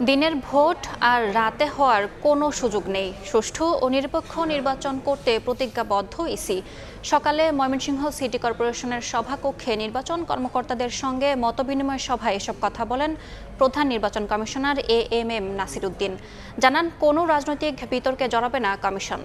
দিনের ভোট আর রাতে হওয়ার কোনো সুযোগ নেই। সুষ্ঠু ও নিরপেক্ষ নির্বাচন করতে প্রতিজ্ঞাবদ্ধ ইসি। সকালে ময়মনসিংহ সিটি কর্পোরেশনের সভাকক্ষে নির্বাচন কর্মকর্তাদের সঙ্গে মতবিনিময় সভায় এসব কথা বলেন প্রধান নির্বাচন কমিশনার এএমএম নাসির উদ্দিন। জানান, কোনো রাজনৈতিক বিতর্কে জড়াবে না কমিশন।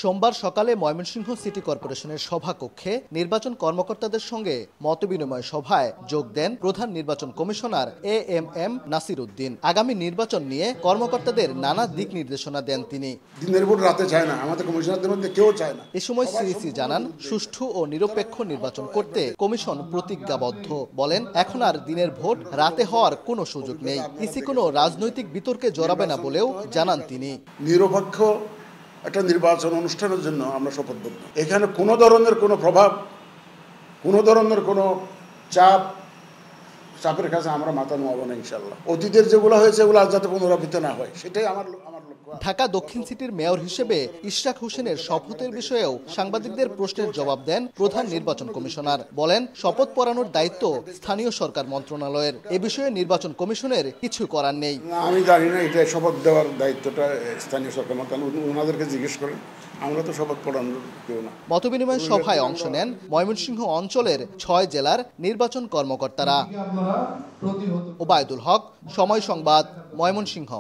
সোমবার সকালে ময়মনসিংহ সিটি কর্পোরেশনের সভাকক্ষে নির্বাচন কর্মকর্তাদের সঙ্গে মতবিনিময় সভায় যোগ দেন প্রধান নির্বাচন কমিশনার এএমএম নাসির উদ্দিন। আগামী নির্বাচন নিয়ে কর্মকর্তাদের নানা দিক নির্দেশনা দেন তিনি। দিনের ভোট রাতে চায় না, আমাদের কমিশনারদের মধ্যে কেউ চায় না। এ সময় সিইসি জানান, সুষ্ঠু ও নিরপেক্ষ নির্বাচন করতে কমিশন প্রতিজ্ঞাবদ্ধ। বলেন, এখন আর দিনের ভোট রাতে হওয়ার কোনো সুযোগ নেই। ইসি কোনো রাজনৈতিক বিতর্কে জড়াবে না বলেও জানান তিনি। নিরপেক্ষ একটা নির্বাচন অনুষ্ঠানের জন্য আমরা শপথবদ্ধ। এখানে কোনো ধরনের কোনো প্রভাব, কোনো ধরনের কোনো চাপের কাছে আমরা মাথা নোয়াবো না ইনশাল্লাহ। অতীতের যেগুলো হয়েছে এগুলো আজ যাতে পুনরাবৃত্তি না হয়, সেটাই আমার লক্ষ্য। ঢাকা দক্ষিণ সিটির মেয়র হিসেবে ইশরাক হোসেনের শপথের বিষয়েও সাংবাদিকদের প্রশ্নের জবাব দেন প্রধান নির্বাচন কমিশনার। বলেন, শপথ পড়ানোর দায়িত্ব স্থানীয় সরকার মন্ত্রণালয়ের। এ বিষয়ে নির্বাচন কমিশনের কিছু করার নেই। আমি জানি না, এটা শপথ দেওয়ার দায়িত্বটা স্থানীয় সরকার মন্ত্রণালয়, ওনাদেরকে জিজ্ঞেস করেন। আমরা তো শপথ পড়ানোর কেউ না। মতবিনিময় সভায় অংশ নেন ময়মনসিংহ অঞ্চলের 6 জেলার নির্বাচন কর্মকর্তারা। ওবায়দুল হক, সময় সংবাদ, ময়মনসিংহ।